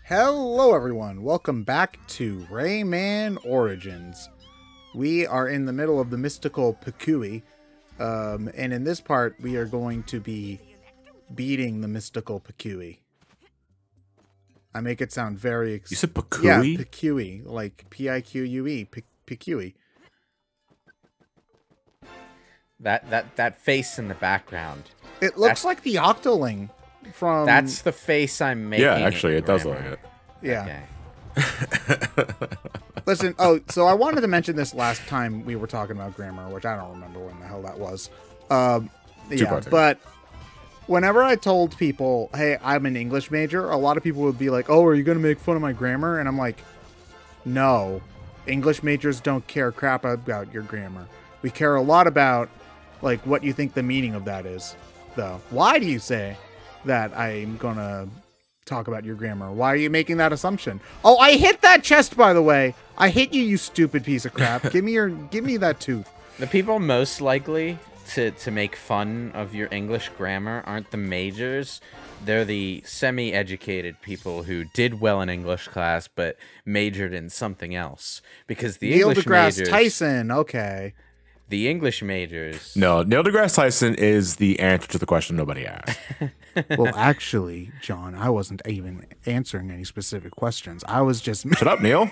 Hello everyone, welcome back to Rayman Origins. We are in the middle of the mystical Pekui, and in this part we are going to be beating the mystical Pekui. I make it sound very... You said Pekui? Yeah, Pekui, like P-I-Q-U-E, Pekui. That face in the background. It looks like the Octoling from... That's the face I'm making. Yeah, actually, it does look like it. Yeah. Okay. Listen, so I wanted to mention this last time we were talking about grammar, which I don't remember when the hell that was. Yeah, but whenever I told people, hey, I'm an English major, a lot of people would be like, oh, are you going to make fun of my grammar? And I'm like, no, English majors don't care crap about your grammar. We care a lot about, like, what you think the meaning of that is, though. Why do you say that I'm going to talk about your grammar? Why are you making that assumption? Oh, I hit that chest, by the way. I hit you, you stupid piece of crap. give me that tooth. The people most likely to make fun of your English grammar aren't the majors. They're the semi-educated people who did well in English class but majored in something else. Because the Neil English deGrasse majors... Tyson, okay. The English majors... No, Neil deGrasse Tyson is the answer to the question nobody asked. Well, actually, John, I wasn't even answering any specific questions. I was just... Shut up, Neil.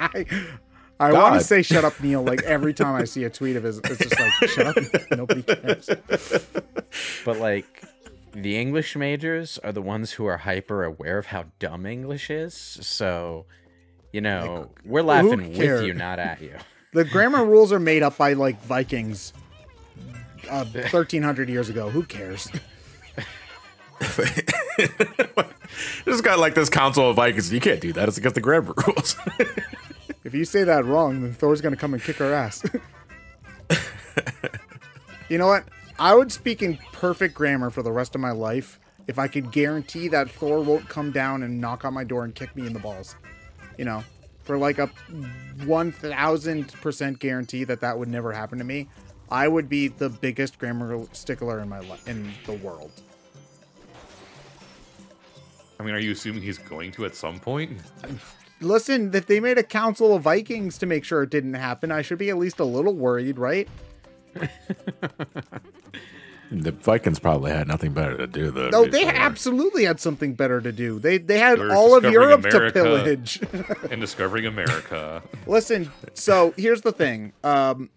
I want to say shut up, Neil, like every time I see a tweet of his, it's just like, shut up, nobody cares. But, like, the English majors are the ones who are hyper aware of how dumb English is. So, you know, like, we're laughing with you, not at you. The grammar rules are made up by, like, Vikings 1,300 years ago. Who cares? This got like this council of Vikings. You can't do that. It's against the grammar rules. If you say that wrong, then Thor's going to come and kick our ass. You know what? I would speak in perfect grammar for the rest of my life if I could guarantee that Thor won't come down and knock on my door and kick me in the balls. You know, for like a 1,000% guarantee that that would never happen to me, I would be the biggest grammar stickler in the world. I mean, are you assuming he's going to at some point? Listen, if they made a council of Vikings to make sure it didn't happen, I should be at least a little worried, right? The Vikings probably had nothing better to do, though. No, they absolutely had something better to do. They had all of Europe to pillage. And discovering America. Listen, so here's the thing.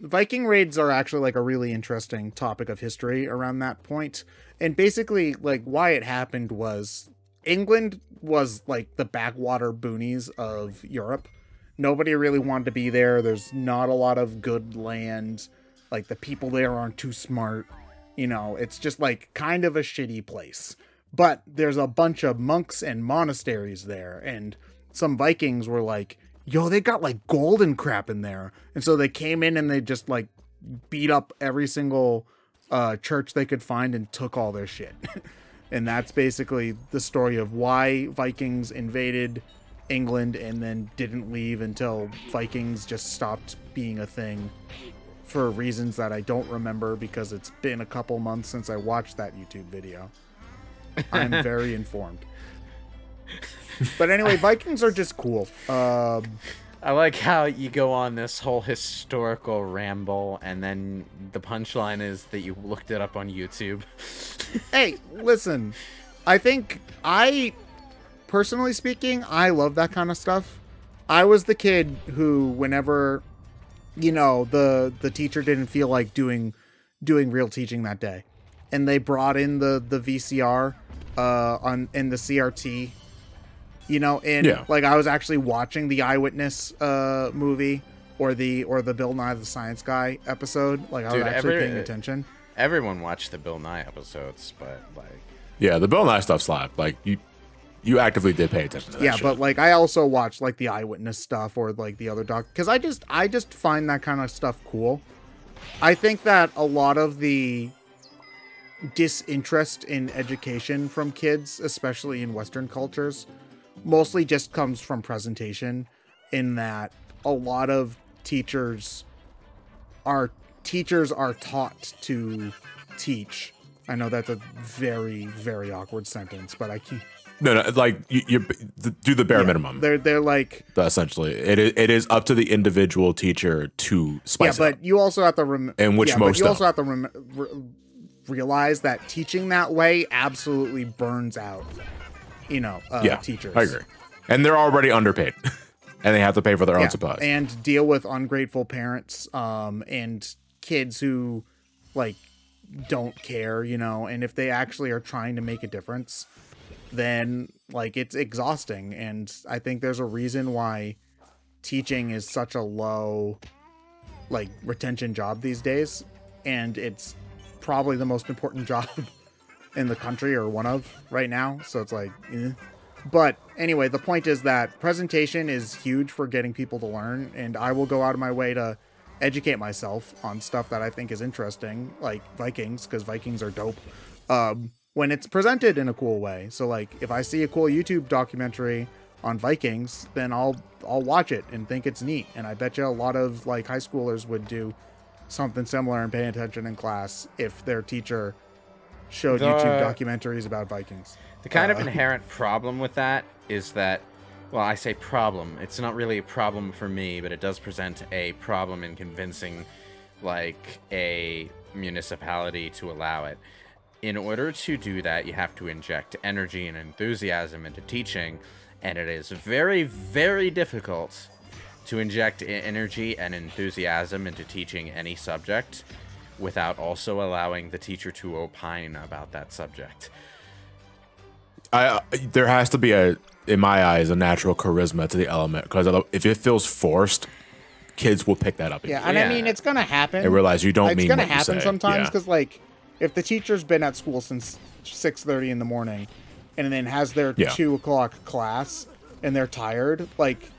Viking raids are actually like a really interesting topic of history around that point. And basically, like, why it happened was England was like the backwater boonies of Europe. Nobody really wanted to be there. There's not a lot of good land. Like, the people there aren't too smart. You know, it's just like kind of a shitty place. But there's a bunch of monks and monasteries there. And some Vikings were like, yo, they got like gold and crap in there. And so they came in and they just like beat up every single church they could find and took all their shit. And that's basically the story of why Vikings invaded England and then didn't leave until Vikings just stopped being a thing for reasons that I don't remember because it's been a couple months since I watched that YouTube video. I'm very informed. But anyway, Vikings are just cool. I like how you go on this whole historical ramble, and then the punchline is that you looked it up on YouTube. Hey, listen, I think personally speaking, I love that kind of stuff. I was the kid who, whenever, you know, the teacher didn't feel like doing real teaching that day, and they brought in the VCR in the CRT. You know, and like I was actually watching the Eyewitness movie or the Bill Nye the Science Guy episode. Like, I was actually paying attention. Everyone watched the Bill Nye episodes, but like, yeah, the Bill Nye stuff slapped. Like, you actively did pay attention to that. Yeah, shit. but like I also watched like the Eyewitness stuff or like the other doc, because I just find that kind of stuff cool. I think that a lot of the disinterest in education from kids, especially in Western cultures, mostly just comes from presentation, in that a lot of teachers are taught to teach. I know that's a very, very awkward sentence, but I No, like you do the bare minimum. They're like essentially it is up to the individual teacher to spice it up. But you also have to also have to realize that teaching that way absolutely burns out, teachers. I agree, and they're already underpaid, and they have to pay for their own supplies and deal with ungrateful parents, and kids who like don't care, and if they actually are trying to make a difference, then like it's exhausting. And I think there's a reason why teaching is such a low like retention job these days, and it's probably the most important job in the country, or one of right now. So it's like But anyway, the point is that presentation is huge for getting people to learn, and I will go out of my way to educate myself on stuff that I think is interesting, like Vikings, because Vikings are dope, when it's presented in a cool way. So like if I see a cool YouTube documentary on Vikings, then I'll watch it and think it's neat. And I bet you a lot of like high schoolers would do something similar and pay attention in class if their teacher showed YouTube documentaries about Vikings. The kind of inherent problem with that is that, well, I say problem, it's not really a problem for me, but it does present a problem in convincing like a municipality to allow it. In order to do that, you have to inject energy and enthusiasm into teaching, and it is very, very difficult to inject energy and enthusiasm into teaching any subject without also allowing the teacher to opine about that subject. There has to be in my eyes, a natural charisma to the element, because if it feels forced, kids will pick that up. Yeah, and I mean, it's going to happen. And realize you don't mean what you say. It's going to happen sometimes, because like, if the teacher's been at school since 6:30 in the morning and then has their 2 o'clock class and they're tired, like,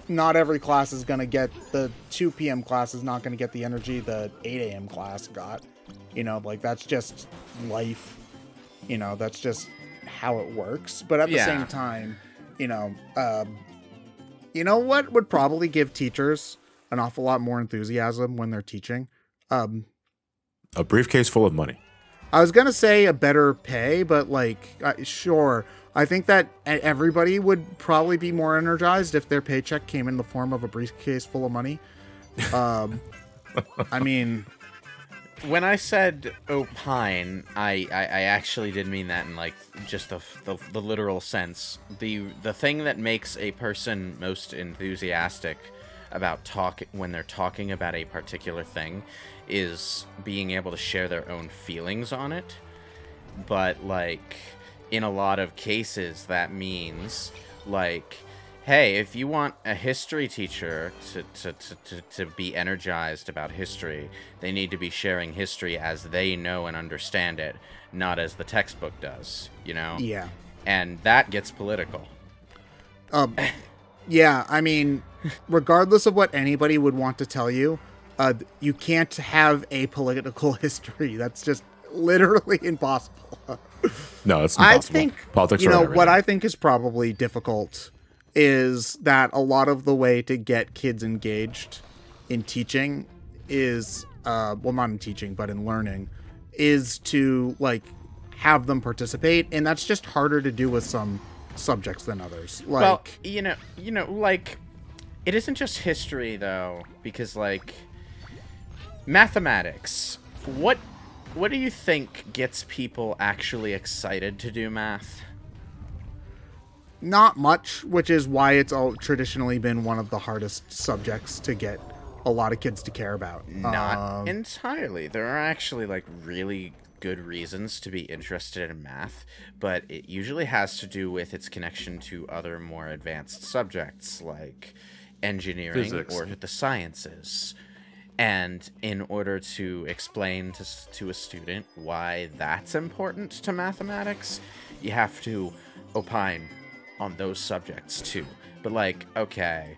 not every class is going to get, the 2 p.m. class is not going to get the energy the 8 a.m. class got. Like, that's just life. That's just how it works. But at the same time, what would probably give teachers an awful lot more enthusiasm when they're teaching? A briefcase full of money. I was going to say a better pay, but like, sure. I think that everybody would probably be more energized if their paycheck came in the form of a briefcase full of money. I mean, when I said opine, I actually did mean that in like just the literal sense. The thing that makes a person most enthusiastic about when they're talking about a particular thing is being able to share their own feelings on it. But like in a lot of cases that means like, hey, if you want a history teacher to be energized about history, they need to be sharing history as they know and understand it, not as the textbook does, Yeah. And that gets political. Yeah, I mean, regardless of what anybody would want to tell you, you can't have a political history. That's just literally impossible. No, it's impossible. I think, politics what I think is probably difficult is that a lot of the way to get kids engaged in teaching is, well, not in teaching, but in learning, is to like have them participate. And that's just harder to do with some subjects than others. Like, well, like, it isn't just history though, because like mathematics, what do you think gets people actually excited to do math? Not much, which is why it's traditionally been one of the hardest subjects to get a lot of kids to care about. Not entirely. There are actually like really good reasons to be interested in math, but it usually has to do with its connection to other more advanced subjects like engineering, physics, or the sciences. And in order to explain to a student why that's important to mathematics, you have to opine on those subjects too. But like, okay,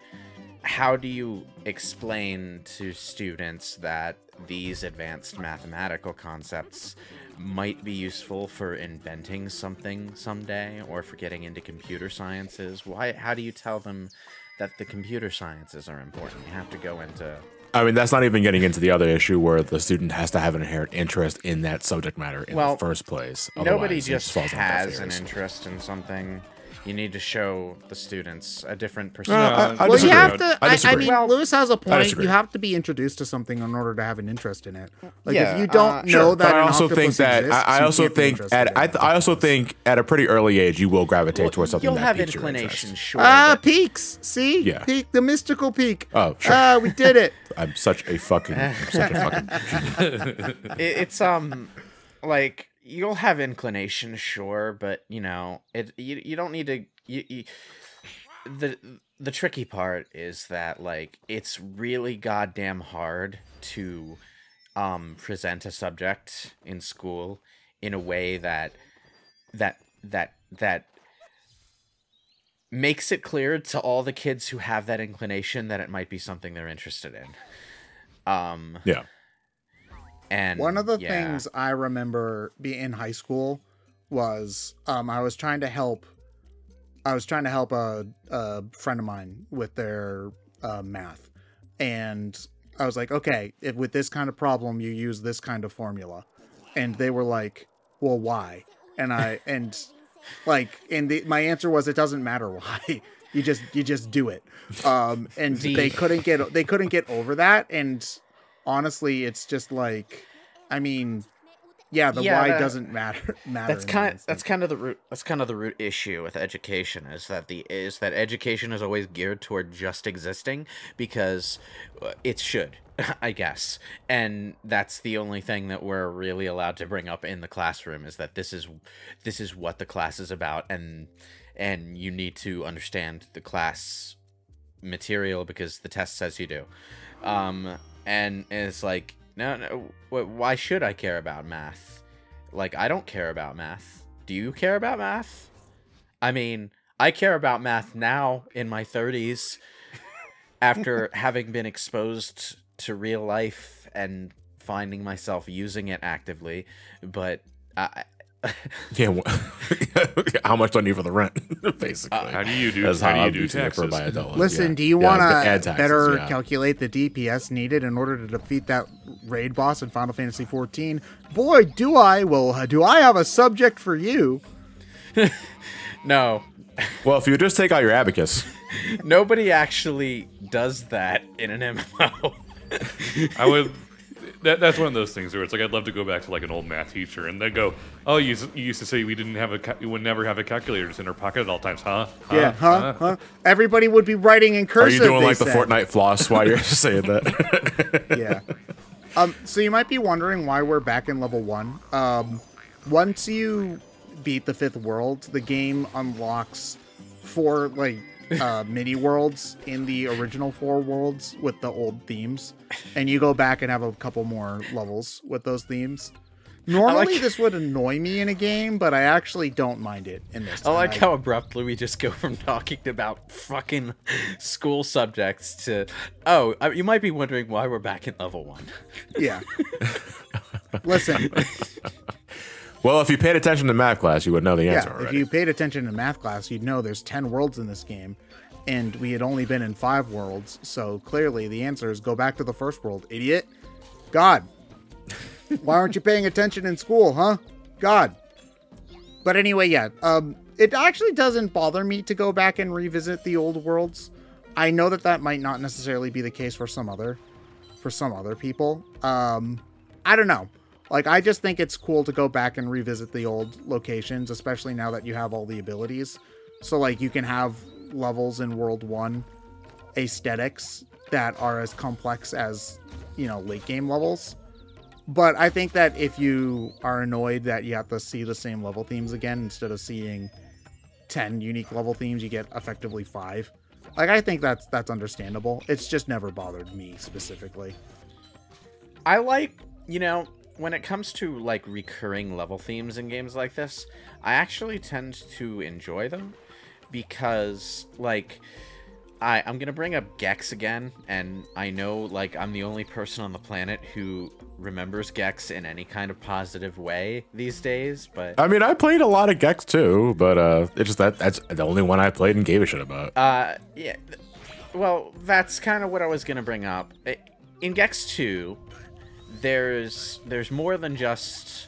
how do you explain to students that these advanced mathematical concepts might be useful for inventing something someday, or for getting into computer sciences? How do you tell them that the computer sciences are important? You have to go into... I mean, that's not even getting into the other issue where the student has to have an inherent interest in that subject matter in the first place. Nobody just has an interest in something. You need to show the students a different No, perspective. I Well, you disagree. have to. I disagree. mean, Well, Lewis has a point. disagree. You have to be introduced to something in order to have an interest in it. Like Yeah, if you don't know Sure, that but I an also think octopus that exists, I you also can't be think interested at in it. I also think at a pretty early age you will gravitate towards something You'll that have piques your inclination, interest. sure. Ah, but- peaks. See, Yeah. peak, the mystical peak. Oh, sure. Ah, we did it. I'm such a fucking it's like you'll have inclination, sure, but you know you don't need to. The tricky part is that like it's really goddamn hard to present a subject in school in a way that makes it clear to all the kids who have that inclination that it might be something they're interested in. yeah. And one of the things I remember being in high school was I was trying to help a friend of mine with their math, and I was like, okay, if with this kind of problem you use this kind of formula, and they were like, well, why? And my answer was, it doesn't matter why. You just do it. And they couldn't get over that. And honestly, it's just like, I mean, why doesn't matter. That's kind of the root issue with education is that education is always geared toward just existing because it should, I guess, and that's the only thing that we're really allowed to bring up in the classroom is that this is what the class is about, and you need to understand the class material because the test says you do, and it's like. No, why should I care about math? Like, I don't care about math. Do you care about math? I mean, I care about math now in my 30s after having been exposed to real life and finding myself using it actively, but Yeah, how much do I need for the rent? Basically, How do you do taxes for my adult? Listen, do you want to better calculate the DPS needed in order to defeat that raid boss in Final Fantasy XIV? Boy, do I! Well, do I have a subject for you? No. Well, if you just take out your abacus. Nobody actually does that in an MMO. I would. That's one of those things where it's like I'd love to go back to like an old math teacher and they'd go, "Oh, you used to say we didn't have you would never have a calculator in our pocket at all times, huh? Yeah, huh? Everybody would be writing in Are cursive. you doing like said. the Fortnite floss while you're saying that? Yeah. So you might be wondering why we're back in level 1. Once you beat the 5th world, the game unlocks 4 mini worlds in the original 4 worlds with the old themes, and you go back and have a couple more levels with those themes. Normally this would annoy me in a game, but I actually don't mind it in this. I like how abruptly we just go from talking about fucking school subjects to, you might be wondering why we're back in level 1. Yeah. Listen. Well, if you paid attention to math class, you would know the answer If already. you paid attention to math class, you'd know there's 10 worlds in this game, and we had only been in 5 worlds, so clearly the answer is go back to the first world, idiot. God. Why aren't you paying attention in school, huh? God. But anyway, it actually doesn't bother me to go back and revisit the old worlds. I know that might not necessarily be the case for some other people. I don't know. I just think it's cool to go back and revisit the old locations, especially now that you have all the abilities. So, you can have levels in World 1 aesthetics that are as complex as, late game levels. But I think that if you are annoyed that you have to see the same level themes again, instead of seeing 10 unique level themes, you get effectively 5. I think that's understandable. It's just never bothered me specifically. I when it comes to recurring level themes in games like this, I actually tend to enjoy them because I'm gonna bring up Gex again, and I know I'm the only person on the planet who remembers Gex in any kind of positive way these days, but I mean, I played a lot of Gex too, but it's just that's the only one I played and gave a shit about. Yeah, well, that's kind of what I was gonna bring up. In Gex 2, there's more than just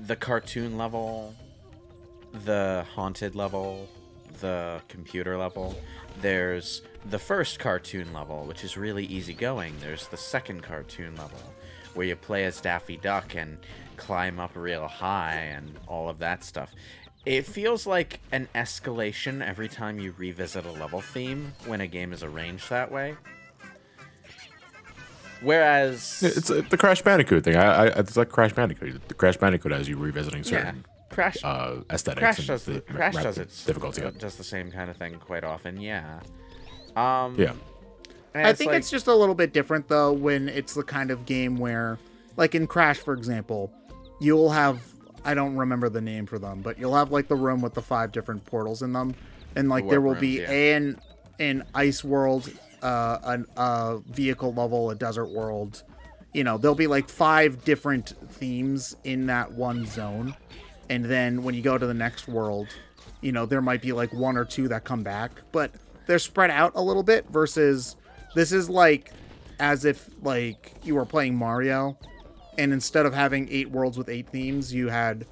the cartoon level, the haunted level, the computer level. There's the first cartoon level, which is really easygoing. There's the second cartoon level, where you play as Daffy Duck and climb up real high and all of that stuff. It feels like an escalation every time you revisit a level theme when a game is arranged that way. Whereas... It's the Crash Bandicoot thing. It's like Crash Bandicoot. The Crash Bandicoot has you revisiting certain aesthetics. Crash does its difficulty. Does the same kind of thing quite often, yeah. Yeah. I think it's just a little bit different, though, when it's the kind of game where, like in Crash, for example, you'll have, I don't remember the name for them, but you'll have, like, the room with the 5 different portals in them, and, like, there will be an ice world, a vehicle level, a desert world. You know, there'll be, like, 5 different themes in that one zone, and then when you go to the next world, you know, there might be, like, 1 or 2 that come back, but they're spread out a little bit versus... This is like as if like you were playing Mario, and instead of having 8 worlds with 8 themes, you had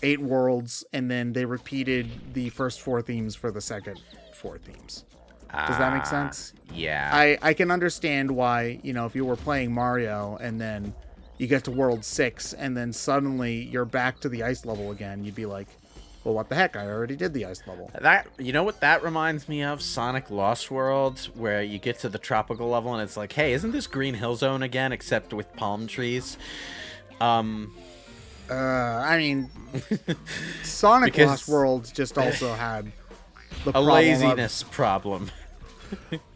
8 worlds, and then they repeated the first 4 themes for the second 4 themes. Does that make sense? Yeah. I can understand why, you know, if you were playing Mario and then you get to World 6 and then suddenly you're back to the ice level again, you'd be like, well, what the heck? I already did the ice level. You know what that reminds me of? Sonic Lost Worlds, where you get to the tropical level and it's like, hey, isn't this Green Hill Zone again, except with palm trees? I mean, Sonic Lost Worlds just also had a laziness problem.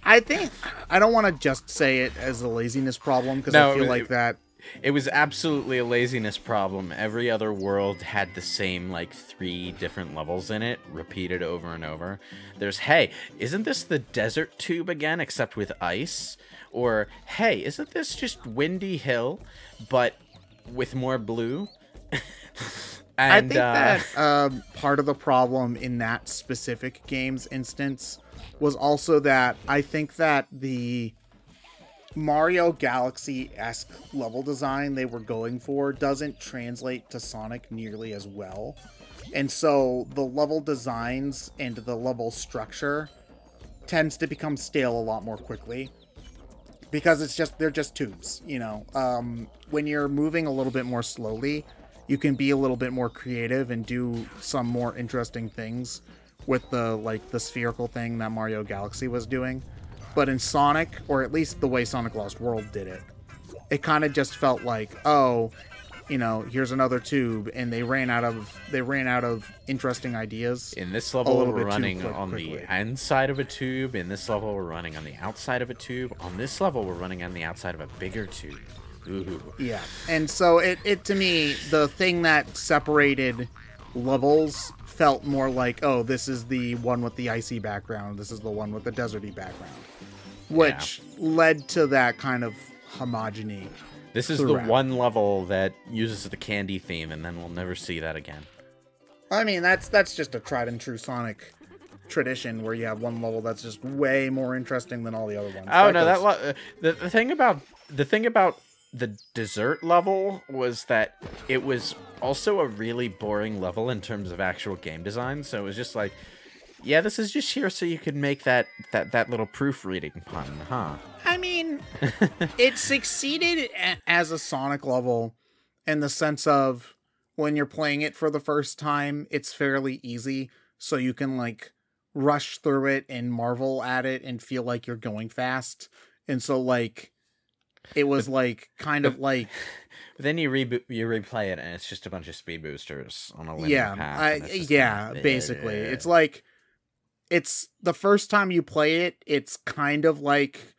I think I don't want to just say it as a laziness problem because I feel like that. It was absolutely a laziness problem. Every other world had the same, like, 3 different levels in it, repeated over and over. There's, hey, isn't this the desert tube again, except with ice? Or, hey, isn't this just Windy Hill, but with more blue? And, I think that part of the problem in that specific game's instance was also that I think that the Mario Galaxy-esque level design they were going for doesn't translate to Sonic nearly as well. And so the level designs and the level structure tends to become stale a lot more quickly. Because they're just tubes, you know. When you're moving a little bit more slowly, you can be a little bit more creative and do some more interesting things with the spherical thing that Mario Galaxy was doing. But in Sonic, or at least the way Sonic Lost World did it, it kind of just felt like, oh, you know, here's another tube, and they ran out of interesting ideas. In this level, we're running on the inside of a tube. In this level, we're running on the outside of a tube. On this level, we're running on the outside of a bigger tube. Ooh. Yeah, and so it to me, the thing that separated levels felt more like, oh, this is the one with the icy background, this is the one with the deserty background, which led to that kind of homogeny. This is the one level that uses the candy theme, and then we'll never see that again. I mean, that's just a tried and true Sonic tradition where you have one level that's just way more interesting than all the other ones. Oh no, the thing about the dessert level was that it was also a really boring level in terms of actual game design. So it was just like, yeah, this is just here so you could make that little proofreading pun, huh? I mean, it succeeded as a Sonic level in the sense of when you're playing it for the first time, it's fairly easy. So you can like rush through it and marvel at it and feel like you're going fast. And so like, it was like kind of like. But then you replay it and it's just a bunch of speed boosters on a linear path. Basically, it's like it's the first time you play it. It's kind of like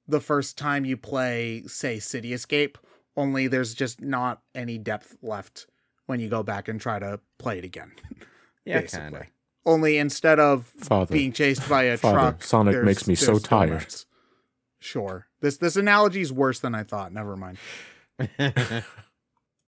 the first time you play, say, City Escape. Only there's just not any depth left when you go back and try to play it again. Yeah, kind of. Only instead of being chased by a truck, Sonic makes me so tired. Donuts. Sure. This analogy is worse than I thought. Never mind.